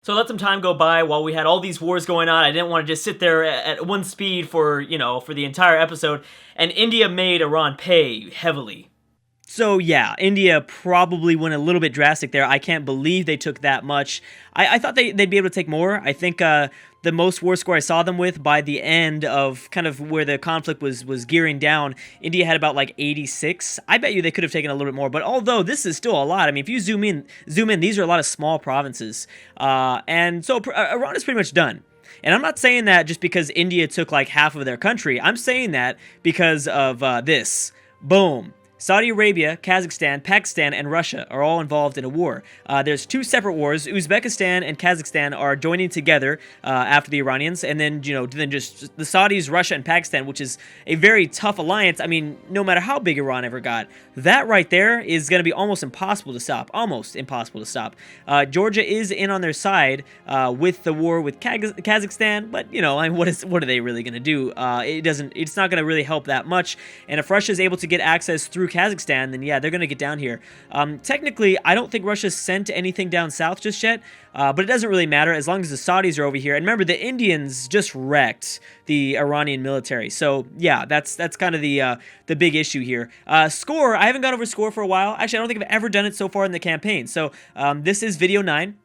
So let some time go by while we had all these wars going on. I didn't want to just sit there at one speed for, for the entire episode. And India made Iran pay heavily. So yeah, India probably went a little bit drastic there. I can't believe they took that much. I thought they'd be able to take more. I think the most war score I saw them with by the end of kind of where the conflict was gearing down, India had about like 86. I bet you they could have taken a little bit more. But although this is still a lot, I mean, if you zoom in, these are a lot of small provinces, and so Iran is pretty much done. And I'm not saying that just because India took like half of their country. I'm saying that because of this. Boom. Saudi Arabia, Kazakhstan, Pakistan, and Russia are all involved in a war. There's two separate wars. Uzbekistan and Kazakhstan are joining together after the Iranians, and then just the Saudis, Russia, and Pakistan, which is a very tough alliance. I mean, no matter how big Iran ever got, that right there is going to be almost impossible to stop. Almost impossible to stop. Georgia is in on their side with the war with Kazakhstan, but what are they really going to do? It's not going to really help that much. And if Russia is able to get access through Kazakhstan, then yeah, they're going to get down here. Technically, I don't think Russia sent anything down south just yet, but it doesn't really matter as long as the Saudis are over here. And remember, the Indians just wrecked the Iranian military. So yeah, that's kind of the big issue here. Score, I haven't gone over score for a while. Actually, I don't think I've ever done it so far in the campaign. So this is video 9.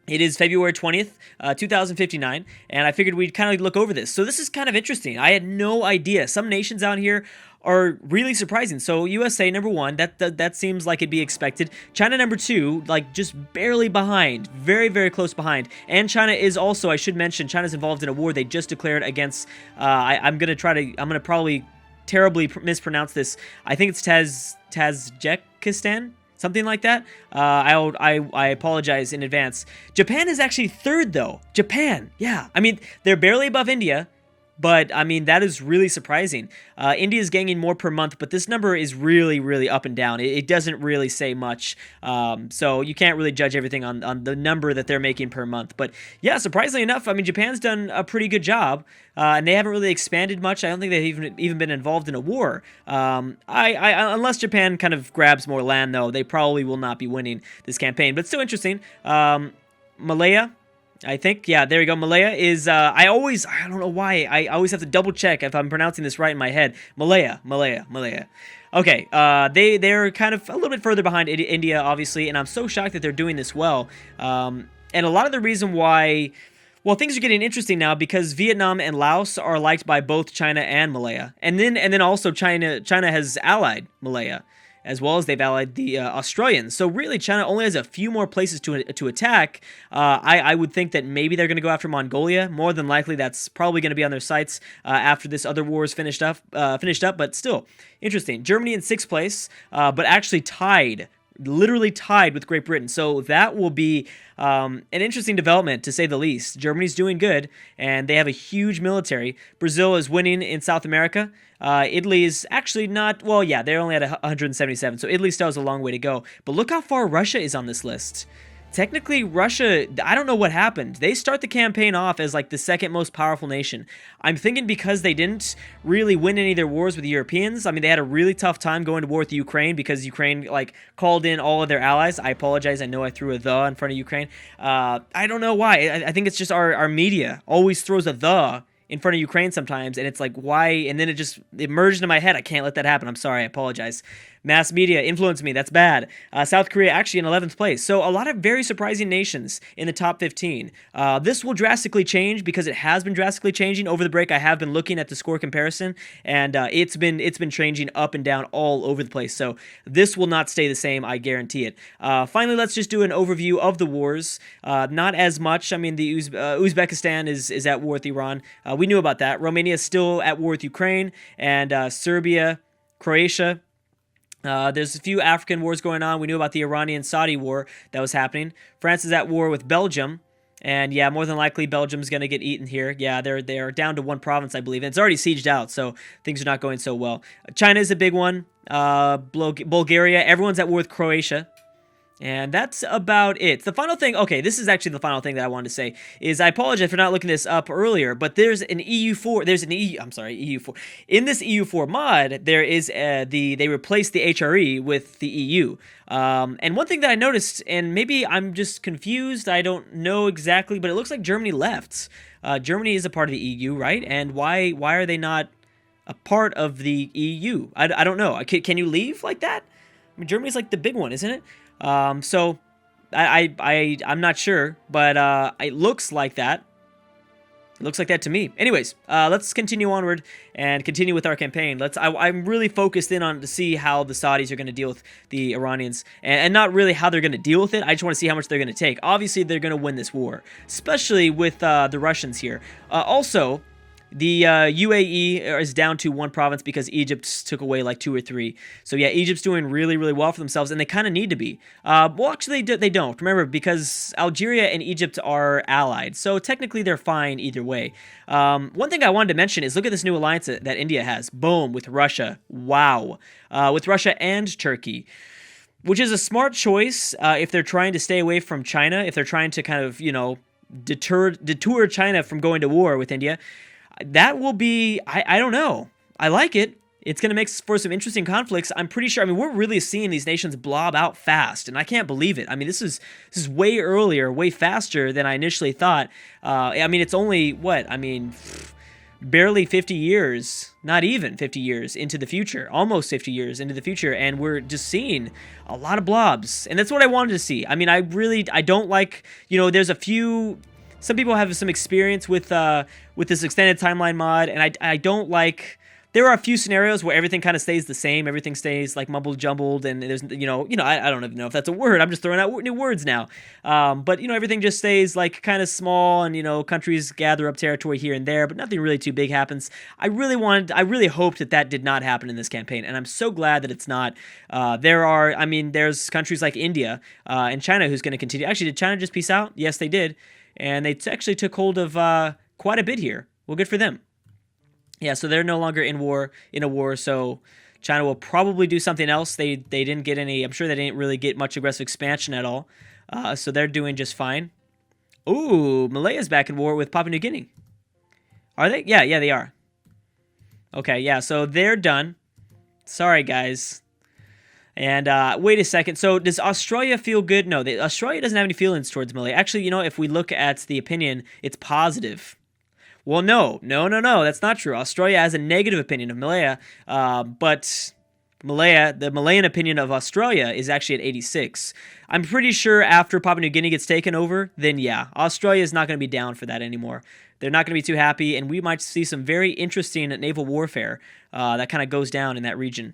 It is February 20th, 2059, and I figured we'd kind of look over this. So this is kind of interesting. I had no idea. Some nations out here are really surprising. So USA number 1, that seems like it'd be expected. China number 2, like just barely behind, very, very close behind. And China is also, I should mention, China's involved in a war they just declared against, I'm going to probably terribly mispronounce this. I think it's Tajikistan? Something like that. I apologize in advance. Japan is actually 3rd, though. Japan, yeah. I mean, they're barely above India, but, I mean, that is really surprising. India is gaining more per month, but this number is really, really up and down. It doesn't really say much, so you can't really judge everything on the number that they're making per month. But, yeah, surprisingly enough, I mean, Japan's done a pretty good job, and they haven't really expanded much. I don't think they've even been involved in a war. Unless Japan kind of grabs more land, though, they probably will not be winning this campaign. But still interesting. Malaya, I think, yeah, there you go. Malaya is, I don't know why, I always have to double check if I'm pronouncing this right in my head. Malaya. Okay, they're kind of a little bit further behind India, obviously, and I'm so shocked that they're doing this well. And a lot of the reason why, well, things are getting interesting now because Vietnam and Laos are liked by both China and Malaya. And then also China has allied Malaya, as well as they've allied the Australians. So really, China only has a few more places to attack. I would think that maybe they're going to go after Mongolia. More than likely, that's probably going to be on their sights after this other war is finished up. But still, interesting. Germany in 6th place, but actually literally tied with Great Britain. So that will be an interesting development, to say the least. Germany's doing good, and they have a huge military. Brazil is winning in South America. Italy is actually not, well, yeah, they're only at 177, so Italy still has a long way to go. But look how far Russia is on this list. Technically, Russia, I don't know what happened. They start the campaign off as like the 2nd most powerful nation. I'm thinking because they didn't really win any of their wars with the Europeans. I mean, they had a really tough time going to war with Ukraine because Ukraine like called in all of their allies. I apologize. I know I threw a "the" in front of Ukraine. I don't know why. I think it's just our media always throws a "the" in front of Ukraine sometimes, and it's like, why? And then it merged in my head. I can't let that happen. I'm sorry. I apologize. Mass media influenced me. That's bad. South Korea actually in 11th place. So a lot of very surprising nations in the top 15. This will drastically change because it has been drastically changing over the break. I have been looking at the score comparison, and it's been changing up and down all over the place. So this will not stay the same. I guarantee it. Finally, let's just do an overview of the wars. Not as much. I mean, the Uzbekistan is at war with Iran. We knew about that. Romania is still at war with Ukraine, and Serbia, Croatia. There's a few African wars going on. We knew about the Iranian-Saudi war that was happening. France is at war with Belgium. And yeah, more than likely Belgium's going to get eaten here. Yeah, they're down to 1 province, I believe. And it's already sieged out, so things are not going so well. China is a big one. Bulgaria, everyone's at war with Croatia. And that's about it. The final thing, okay, this is actually the final thing that I wanted to say, is I apologize for not looking this up earlier, but there's an EU4, EU4. In this EU4 mod, there is they replaced the HRE with the EU. And one thing that I noticed, and maybe I'm just confused, I don't know exactly, but it looks like Germany left. Germany is a part of the EU, right? And why are they not a part of the EU? I don't know. Can you leave like that? I mean, Germany's like the big one, isn't it? So I'm not sure, but it looks like that. It looks like that to me. Anyways, let's continue onward and continue with our campaign. I'm really focused in on to see how the Saudis are going to deal with the Iranians, and not really how they're going to deal with it. I just want to see how much they're going to take. Obviously, they're going to win this war, especially with the Russians here. Also, the UAE is down to 1 province because Egypt took away like 2 or 3. So yeah, Egypt's doing really, really well for themselves, and they kind of need to be. Well, actually, they don't. Remember, because Algeria and Egypt are allied, so technically they're fine either way. One thing I wanted to mention is look at this new alliance that India has. Boom, with Russia. Wow. With Russia and Turkey. Which is a smart choice if they're trying to stay away from China, if they're trying to kind of, detour China from going to war with India. That will be, I don't know. I like it. It's going to make for some interesting conflicts. I'm pretty sure, we're really seeing these nations blob out fast, and I can't believe it. This is way earlier, way faster than I initially thought. It's only, barely 50 years, not even 50 years into the future, almost 50 years into the future, and we're just seeing a lot of blobs, and that's what I wanted to see. I don't like, there's a few... Some people have some experience with this extended timeline mod, and I don't like... There are a few scenarios where everything kind of stays the same. Everything stays like mumbled jumbled, and there's I don't even know if that's a word. I'm just throwing out new words now. But everything just stays like kind of small, and countries gather up territory here and there, but nothing really too big happens. I really hoped that did not happen in this campaign, and I'm so glad that it's not. There's countries like India and China who's going to continue. Actually, did China just peace out? Yes, they did. And they actually took hold of quite a bit here. Well, good for them. Yeah, so they're no longer in a war, so China will probably do something else. They didn't get any... I'm sure they didn't really get much aggressive expansion at all. So they're doing just fine. Ooh, Malaya's back in war with Papua New Guinea. Are they? Yeah, they are. Okay, yeah, so they're done. Sorry, guys. And wait a second. So does Australia feel good? No, Australia doesn't have any feelings towards Malaya. Actually, if we look at the opinion, it's positive. Well, no. That's not true. Australia has a negative opinion of Malaya, but the Malayan opinion of Australia is actually at 86. I'm pretty sure after Papua New Guinea gets taken over, then yeah, Australia is not going to be down for that anymore. They're not going to be too happy, and we might see some very interesting naval warfare that kind of goes down in that region.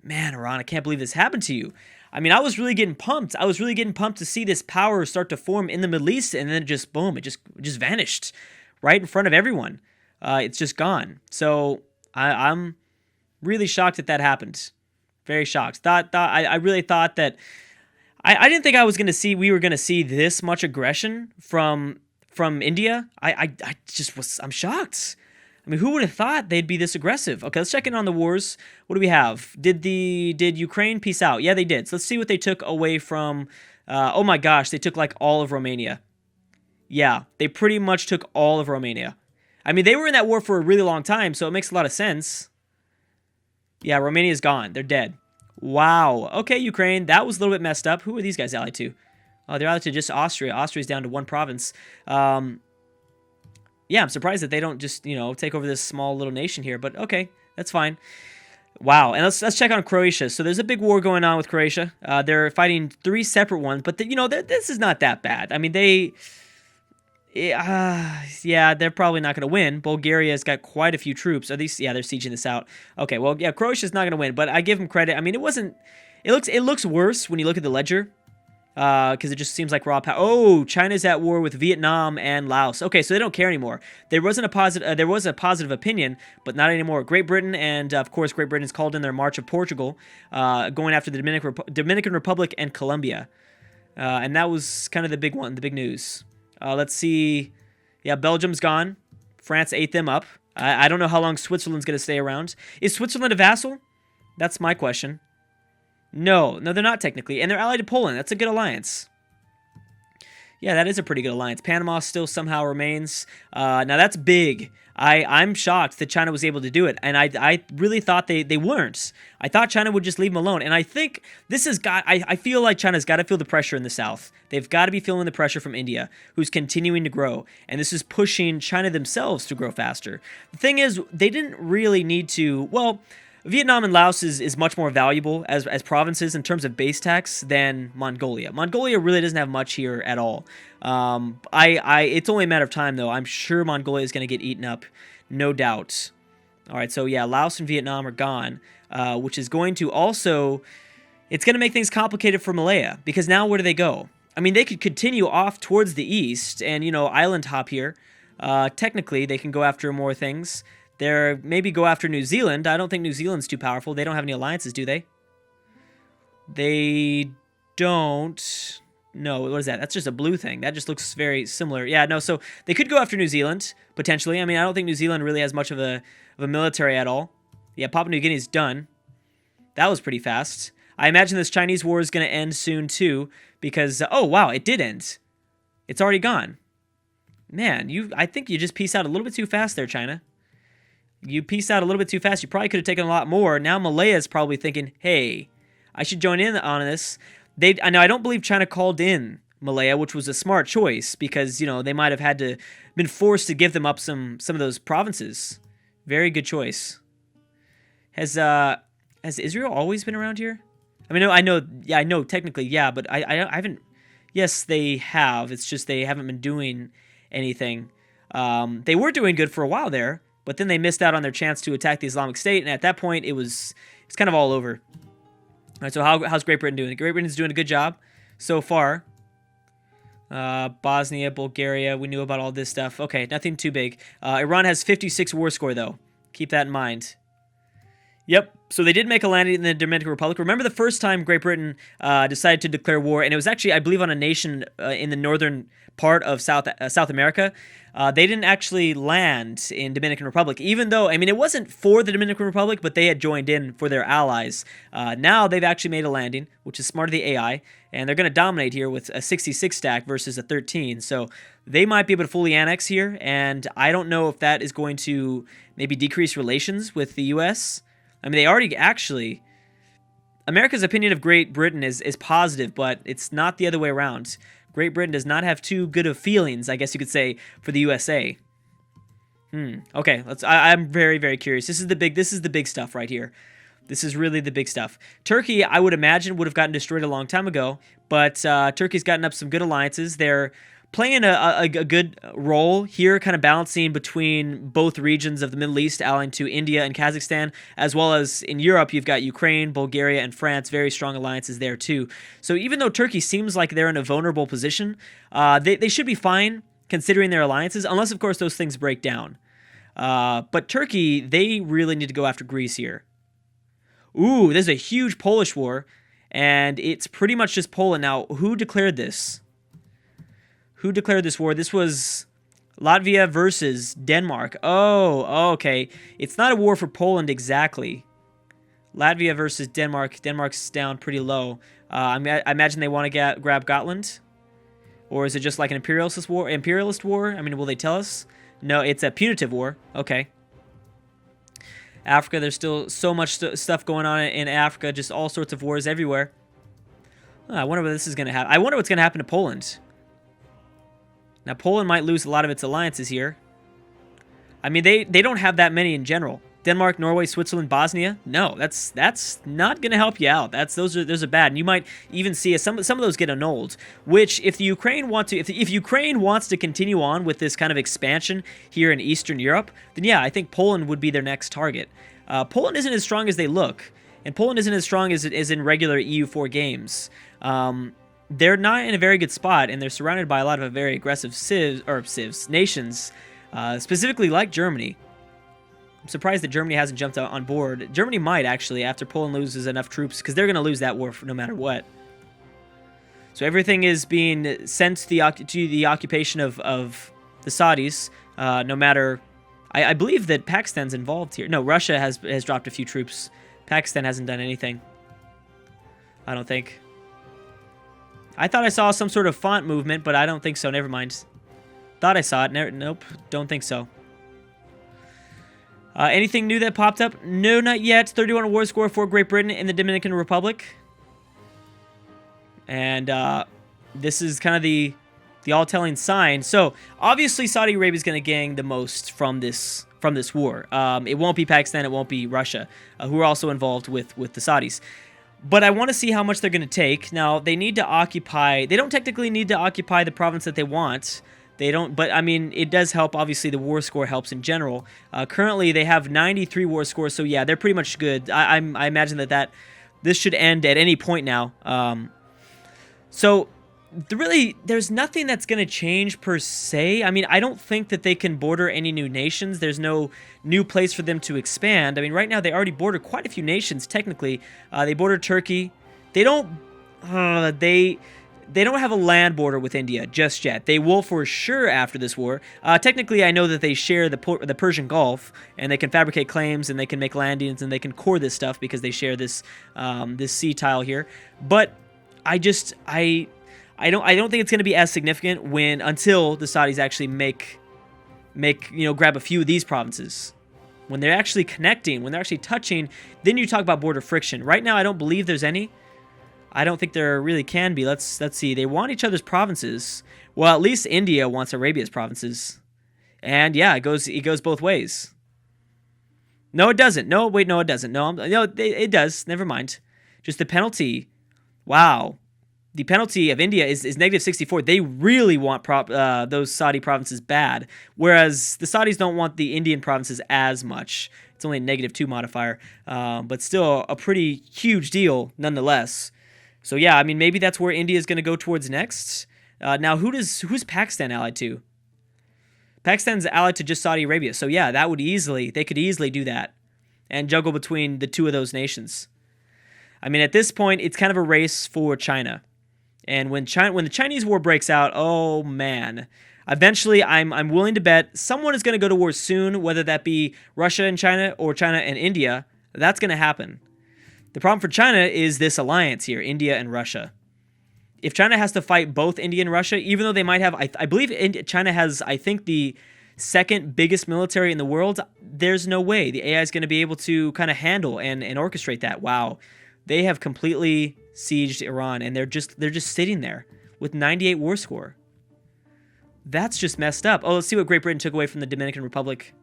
Man, Iran, I can't believe this happened to you. I was really getting pumped. I was really getting pumped to see this power start to form in the Middle East, and then just boom, it just vanished right in front of everyone. It's just gone. So I'm really shocked that happened. Very shocked. I really thought that I didn't think we were gonna see this much aggression from India. I'm shocked. Who would have thought they'd be this aggressive? Okay, let's check in on the wars. What do we have? Did Ukraine peace out? Yeah, they did. So let's see what they took away from... oh my gosh, they took like all of Romania. Yeah, they pretty much took all of Romania. They were in that war for a really long time, so it makes a lot of sense. Yeah, Romania's gone. They're dead. Wow. Okay, Ukraine, that was a little bit messed up. Who are these guys allied to? Oh, they're allied to just Austria. Austria's down to 1 province. Yeah, I'm surprised that they don't just, take over this small little nation here, but okay, that's fine. Wow, and let's check on Croatia. So there's a big war going on with Croatia. They're fighting 3 separate ones, but this is not that bad. They're probably not going to win. Bulgaria's got quite a few troops. They're sieging this out. Okay, well, yeah, Croatia's not going to win, but I give them credit. It looks worse when you look at the ledger. Because it just seems like raw power. Oh, China's at war with Vietnam and Laos. Okay, so they don't care anymore. There was a positive opinion, but not anymore. Great Britain and of course Great Britain's called in their March of Portugal, going after the Dominican Republic and Colombia, and that was kind of the big one, the big news. Let's see. Yeah, Belgium's gone. France ate them up. I don't know how long Switzerland's going to stay around. Is Switzerland a vassal? That's my question. No, they're not technically. And they're allied to Poland. That's a good alliance. Yeah, that is a pretty good alliance. Panama still somehow remains. Now, that's big. I'm shocked that China was able to do it, and I really thought they weren't. I thought China would just leave them alone, and I think this has got... I feel like China's got to feel the pressure in the south. They've got to be feeling the pressure from India, who's continuing to grow, and this is pushing China themselves to grow faster. The thing is, they didn't really need to... Well, Vietnam and Laos is much more valuable as provinces in terms of base tax than Mongolia. Mongolia really doesn't have much here at all. It's only a matter of time, though. I'm sure Mongolia is going to get eaten up, no doubt. All right, so yeah, Laos and Vietnam are gone, which is going to also... It's going to make things complicated for Malaya, because now where do they go? I mean, they could continue off towards the east and, island hop here. Technically, they can go after more things. They're maybe go after New Zealand. I don't think New Zealand's too powerful. They don't have any alliances, do they? They don't. No, what is that? That's just a blue thing. That just looks very similar. Yeah, no, so they could go after New Zealand, potentially. I mean, I don't think New Zealand really has much of a military at all. Yeah, Papua New Guinea's done. That was pretty fast. I imagine this Chinese war is going to end soon, too, because... oh, wow, it did end. It's already gone. Man, I think you just pieced out a little bit too fast there, China. You pieced out a little bit too fast. You probably could have taken a lot more. Now Malaya is probably thinking, hey, I should join in on this. I know I don't believe China called in Malaya, which was a smart choice because, they might have been forced to give them up some of those provinces. Very good choice. Has Israel always been around here? I mean, I know technically, yeah, but I haven't. Yes, they have. It's just they haven't been doing anything. They were doing good for a while there. But then they missed out on their chance to attack the Islamic State, and at that point, it's kind of all over. All right, so how's Great Britain doing? Great Britain's doing a good job so far. Bosnia, Bulgaria, we knew about all this stuff. Okay, nothing too big. Iran has 56 war score, though. Keep that in mind. Yep, so they did make a landing in the Dominican Republic. Remember the first time Great Britain decided to declare war, and it was actually, I believe, on a nation in the northern part of South America. They didn't actually land in Dominican Republic, even though, I mean, it wasn't for the Dominican Republic, but they had joined in for their allies. Now they've actually made a landing, which is smart of the AI, and they're going to dominate here with a 66 stack versus a 13. So they might be able to fully annex here, and I don't know if that is going to maybe decrease relations with the U.S. I mean, they already actually... America's opinion of Great Britain is positive, but it's not the other way around. Great Britain does not have too good of feelings, I guess you could say, for the USA. Okay, I'm very, very curious. This is the big stuff right here. This is really the big stuff. Turkey, I would imagine, would have gotten destroyed a long time ago, but Turkey's gotten up some good alliances. They're playing a good role here, kind of balancing between both regions of the Middle East, allying to India and Kazakhstan, as well as in Europe, you've got Ukraine, Bulgaria, and France, very strong alliances there too. So even though Turkey seems like they're in a vulnerable position, they should be fine considering their alliances, unless, of course, those things break down. But Turkey, they really need to go after Greece here. Ooh, there's a huge Polish war, and it's pretty much just Poland. Now, who declared this? Who declared this war? This was Latvia versus Denmark. Oh, okay. It's not a war for Poland exactly. Latvia versus Denmark. Denmark's down pretty low. I imagine they want to grab Gotland? Or is it just like an imperialist war? I mean, will they tell us? No, it's a punitive war. Okay. Africa, there's still so much stuff going on in Africa. Just all sorts of wars everywhere. I wonder what this is going to happen. I wonder what's going to happen to Poland. Now, Poland might lose a lot of its alliances here. I mean, they don't have that many in general. Denmark, Norway, Switzerland, Bosnia. No, that's not going to help you out. Those are bad. And you might even see some of those get annulled. Which, if Ukraine wants to continue on with this kind of expansion here in Eastern Europe, then yeah, I think Poland would be their next target. Poland isn't as strong as they look, and Poland isn't as strong as it is in regular EU4 games. They're not in a very good spot, and they're surrounded by a lot of very aggressive nations, specifically like Germany. I'm surprised that Germany hasn't jumped out on board. Germany might, actually, after Poland loses enough troops, because they're going to lose that war no matter what. So everything is being sent to the occupation of the Saudis, no matter... I believe that Pakistan's involved here. No, Russia has dropped a few troops. Pakistan hasn't done anything. I don't think. I thought I saw some sort of font movement, but I don't think so. Never mind. Thought I saw it. Nope. Don't think so. Anything new that popped up? No, not yet. 31 war score for Great Britain in the Dominican Republic. And this is kind of the all-telling sign. So, obviously, Saudi Arabia is going to gain the most from this war. It won't be Pakistan. It won't be Russia, who are also involved with the Saudis. But I want to see how much they're going to take. Now, they need to occupy... They don't technically need to occupy the province that they want. They don't... But, I mean, it does help. Obviously, the war score helps in general. Currently, they have 93 war scores. So, yeah, they're pretty much good. I imagine that this should end at any point now. So, really, there's nothing that's going to change per se. I mean, I don't think that they can border any new nations. There's no new place for them to expand. I mean, right now, they already border quite a few nations, technically. They border Turkey. They don't... They don't have a land border with India just yet. They will for sure after this war. Technically, I know that they share the Persian Gulf, and they can fabricate claims, and they can make landings, and they can core this stuff because they share this this sea tile here. But I don't think it's going to be as significant until the Saudis actually grab a few of these provinces. When they're actually connecting, when they're actually touching, then you talk about border friction. Right now, I don't believe there's any. I don't think there really can be. Let's see. They want each other's provinces. Well, at least India wants Arabia's provinces. And yeah, it goes both ways. No, it doesn't. No, wait, no, it doesn't. No, it does. Never mind. Just the penalty. Wow. The penalty of India is -64. They really want those Saudi provinces bad, whereas the Saudis don't want the Indian provinces as much. It's only a -2 modifier, but still a pretty huge deal nonetheless. So yeah, I mean, maybe that's where India is going to go towards next. Now, who's Pakistan allied to? Pakistan's allied to just Saudi Arabia. So yeah, they could easily do that and juggle between the two of those nations. I mean, at this point, it's kind of a race for China. And when the Chinese war breaks out, oh man, eventually I'm willing to bet someone is going to go to war soon, whether that be Russia and China or China and India. That's going to happen. The problem for China is this alliance here, India and Russia. If China has to fight both India and Russia, even though they might have, I believe China has, I think, the second biggest military in the world, there's no way the AI is going to be able to kind of handle and orchestrate that. Wow. They have completely sieged Iran, and they're just sitting there with 98 war score. That's just messed up. Oh, let's see what Great Britain took away from the Dominican Republic.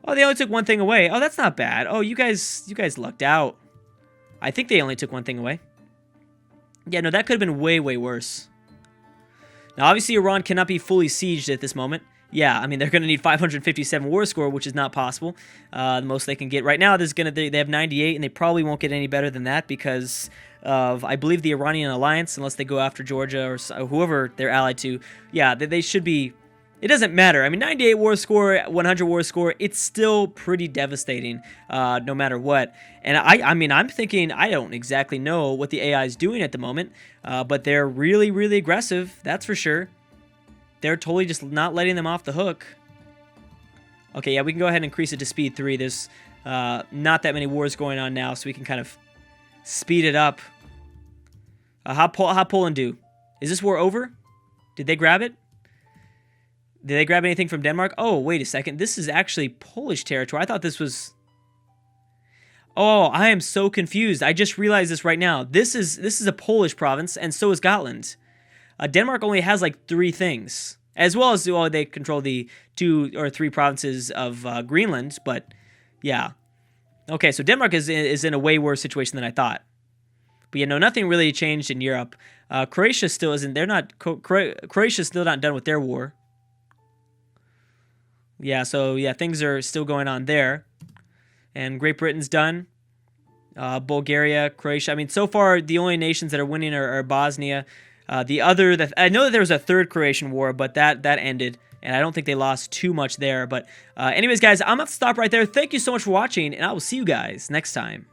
Oh, they only took one thing away. Oh, that's not bad. Oh, you guys lucked out. I think they only took one thing away. Yeah, no, that could have been way, way worse. Now, obviously, Iran cannot be fully sieged at this moment. Yeah, I mean, they're going to need 557 war score, which is not possible. The most they can get right now, they have 98, and they probably won't get any better than that because of, I believe, the Iranian alliance, unless they go after Georgia or whoever they're allied to. Yeah, they should be... It doesn't matter. I mean, 98 war score, 100 war score, it's still pretty devastating no matter what. And I mean, I'm thinking, I don't exactly know what the AI is doing at the moment, but they're really, really aggressive, that's for sure. They're totally just not letting them off the hook. Okay, yeah, we can go ahead and increase it to speed 3. There's not that many wars going on now, so we can kind of speed it up. How Poland do? Is this war over? Did they grab it? Did they grab anything from Denmark? Oh, wait a second. This is actually Polish territory. I thought this was... Oh, I am so confused. I just realized this right now. This is a Polish province, and so is Gotland. Denmark only has like 3 things, as well as they control the 2 or 3 provinces of Greenland. But yeah, okay. So Denmark is in a way worse situation than I thought. But yeah, no, nothing really changed in Europe. Croatia still isn't. Croatia's still not done with their war. Yeah, so yeah, things are still going on there. And Great Britain's done. Bulgaria, Croatia. I mean, so far, the only nations that are winning are Bosnia. I know that there was a 3rd Croatian war, but that ended. And I don't think they lost too much there. But anyways, guys, I'm going to have to stop right there. Thank you so much for watching, and I will see you guys next time.